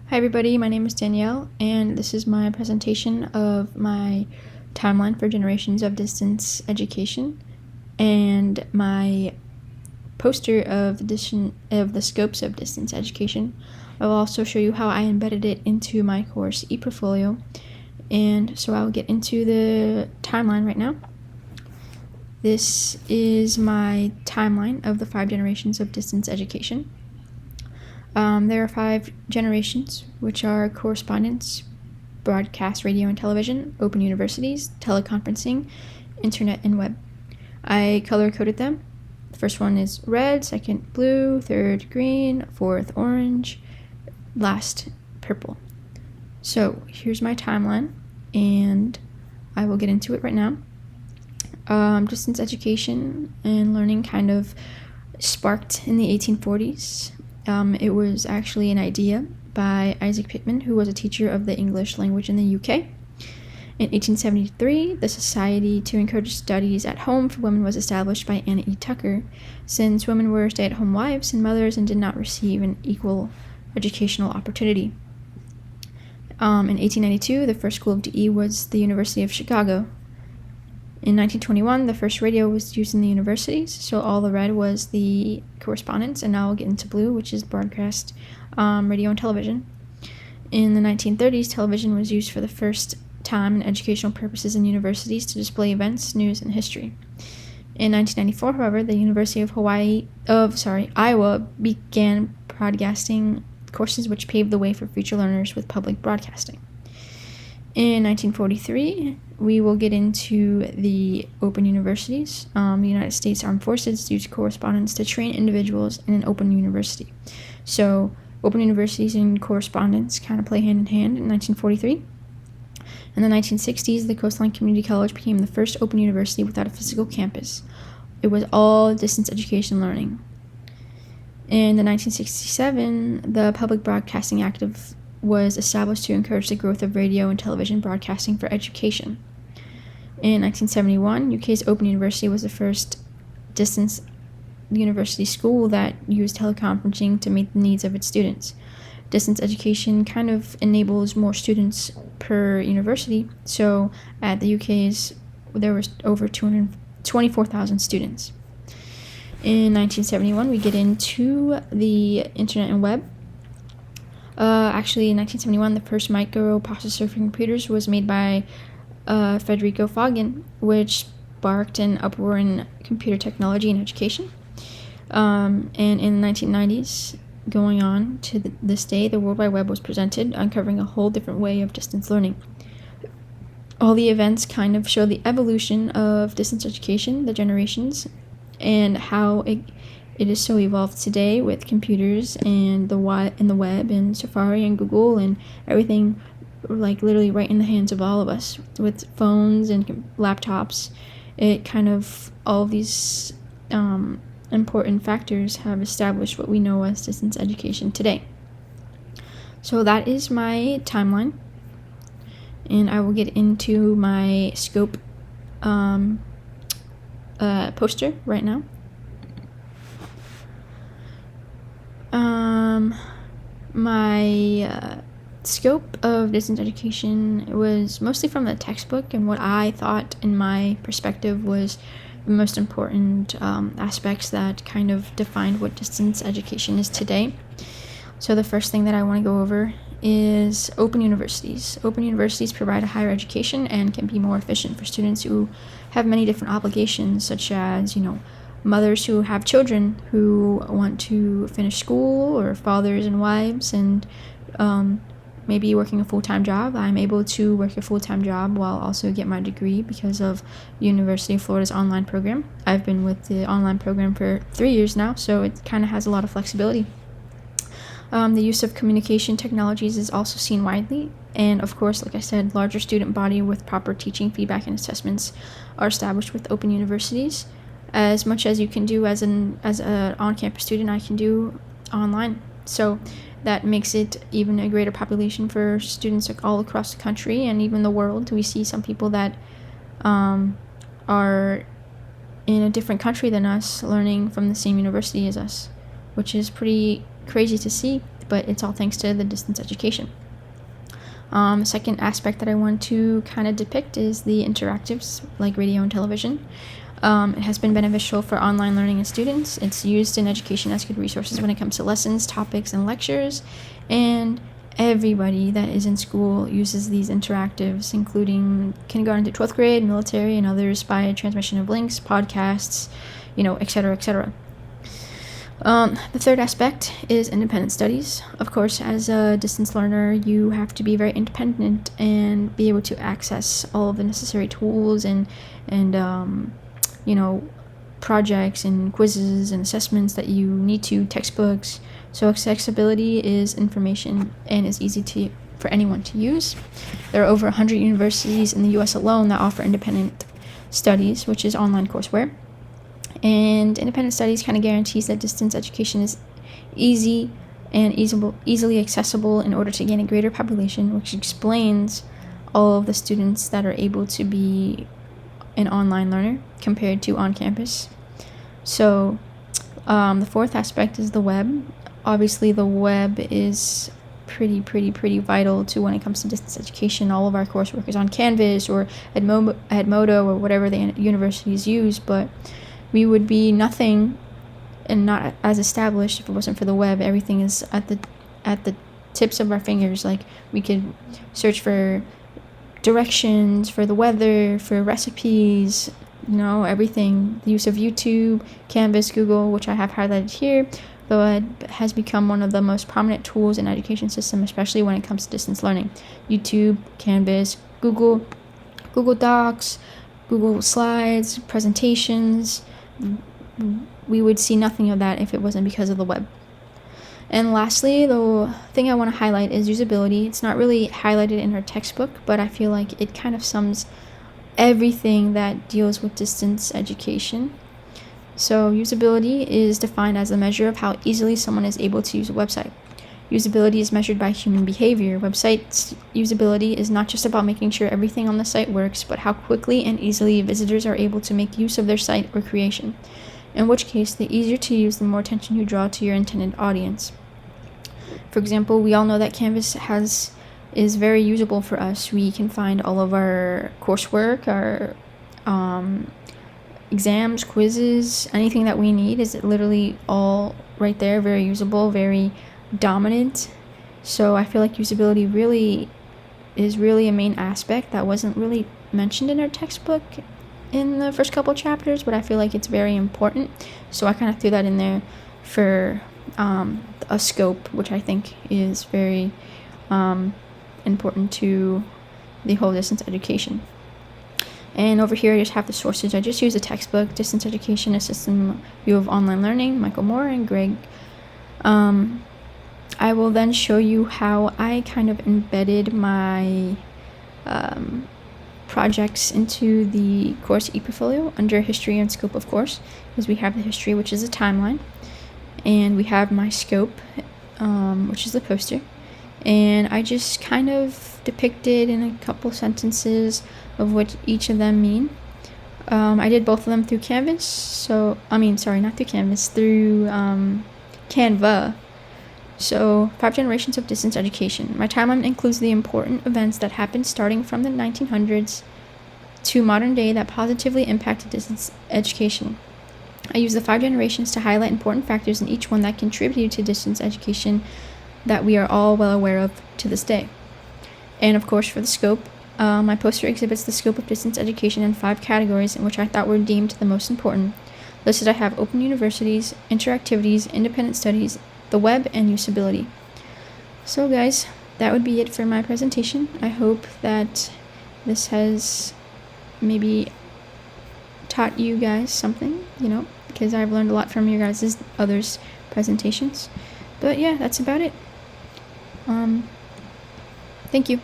Hi everybody, my name is Danielle, and this is my presentation of my timeline for generations of distance education and my poster of the scopes of distance education. I will also show you how I embedded it into my course ePortfolio, and so I'll get into the timeline right now. This is my timeline of the 5 generations of distance education. There are 5 generations, which are correspondence, broadcast radio and television, open universities, teleconferencing, internet, and web. I color-coded them. The first one is red, second blue, third green, fourth orange, last purple. So here's my timeline, and I will get into it right now. Distance education and learning kind of sparked in the 1840s. It was actually an idea by Isaac Pitman, who was a teacher of the English language in the UK. In 1873, the Society to Encourage Studies at Home for Women was established by Anna E. Tucker, since women were stay-at-home wives and mothers and did not receive an equal educational opportunity. In 1892, the first school of DE was the University of Chicago. In 1921, the first radio was used in the universities, so all the red was the correspondence, and now we'll get into blue, which is broadcast radio and television. In the 1930s, television was used for the first time in educational purposes in universities to display events, news, and history. In 1994, however, the University of Iowa began broadcasting courses which paved the way for future learners with public broadcasting. In 1943, we will get into the open universities. The United States Armed Forces used correspondence to train individuals in an open university. So open universities and correspondence kind of play hand in hand in 1943. In the 1960s, the Coastline Community College became the first open university without a physical campus. It was all distance education learning. In the 1967, the Public Broadcasting Act was established to encourage the growth of radio and television broadcasting for education. In 1971, UK's Open University was the first distance university school that used teleconferencing to meet the needs of its students. Distance education kind of enables more students per university, so at the UK's there was over 224,000 students. In 1971, we get into the internet and web. In 1971, the first microprocessor for computers was made by Federico Faggin, which sparked an uproar in computer technology and education. And in the 1990s, going on to this day, the World Wide Web was presented, uncovering a whole different way of distance learning. All the events kind of show the evolution of distance education, the generations, and how it is so evolved today with computers and the web and Safari and Google and everything, like literally right in the hands of all of us with phones and laptops. It kind of, all of these important factors have established what we know as distance education today. So that is my timeline, and I will get into my scope poster right now. My scope of distance education was mostly from the textbook, and what I thought in my perspective was the most important aspects that kind of defined what distance education is today. So the first thing that I want to go over is open universities. Open universities provide a higher education and can be more efficient for students who have many different obligations, such as, mothers who have children who want to finish school, or fathers and wives, and maybe working a full-time job. I'm able to work a full-time job while also get my degree because of University of Florida's online program. I've been with the online program for 3 years now, so it kind of has a lot of flexibility. The use of communication technologies is also seen widely, and of course, like I said, larger student body with proper teaching, feedback, and assessments are established with open universities. As much as you can do as an on-campus student, I can do online. So that makes it even a greater population for students all across the country and even the world. We see some people that are in a different country than us learning from the same university as us, which is pretty crazy to see. but it's all thanks to the distance education. The second aspect that I want to kind of depict is the interactives, like radio and television. It has been beneficial for online learning and students. It's used in education as good resources when it comes to lessons, topics, and lectures. And everybody that is in school uses these interactives, including kindergarten to 12th grade, military, and others, by transmission of links, podcasts, etc., etc. The third aspect is independent studies. Of course, as a distance learner, you have to be very independent and be able to access all of the necessary tools and projects and quizzes and assessments that you need to, textbooks. So accessibility is information and is easy for anyone to use. There are over 100 universities in the U.S. alone that offer independent studies, which is online courseware. And independent studies kind of guarantees that distance education is easy and easily accessible in order to gain a greater population, which explains all of the students that are able to be an online learner compared to on campus. So the fourth aspect is the web. Obviously, the web is pretty vital to when it comes to distance education. All of our coursework is on Canvas or Edmodo or whatever the universities use, but we would be nothing and not as established if it wasn't for the web. Everything is at the tips of our fingers. Like, we could search for directions, for the weather, for recipes, everything. The use of YouTube, Canvas, Google, which I have highlighted here, though it has become one of the most prominent tools in education system, especially when it comes to distance learning. YouTube, Canvas, Google Docs, Google Slides, presentations. We would see nothing of that if it wasn't because of the web. And lastly, the thing I want to highlight is usability. It's not really highlighted in our textbook, but I feel like it kind of sums everything that deals with distance education. So usability is defined as the measure of how easily someone is able to use a website. Usability is measured by human behavior. Website usability is not just about making sure everything on the site works, but how quickly and easily visitors are able to make use of their site or creation. In which case, the easier to use, the more attention you draw to your intended audience. For example, we all know that Canvas is very usable for us. We can find all of our coursework, our exams, quizzes, anything that we need is literally all right there, very usable, very dominant. So I feel like usability is really a main aspect that wasn't really mentioned in our textbook in the first couple chapters, but I feel like it's very important. So I kind of threw that in there for a scope, which I think is very important to the whole distance education. And over here I just have the sources. I just use a textbook, Distance Education, A System View of Online Learning, Michael Moore and Greg. I will then show you how I kind of embedded my projects into the course ePortfolio under history and scope, of course, because we have the history, which is a timeline, and we have my scope, which is the poster. And I just kind of depicted in a couple sentences of what each of them mean. I did both of them through Canvas, through Canva. So, 5 generations of distance education. My timeline includes the important events that happened starting from the 1900s to modern day that positively impacted distance education. I use the 5 generations to highlight important factors in each one that contributed to distance education that we are all well aware of to this day. And of course, for the scope, my poster exhibits the scope of distance education in 5 categories in which I thought were deemed the most important. Listed I have open universities, interactivities, independent studies, the web, and usability. So guys, that would be it for my presentation. I hope that this has maybe taught you guys something, because I've learned a lot from your guys' others' presentations. But yeah, that's about it. Thank you.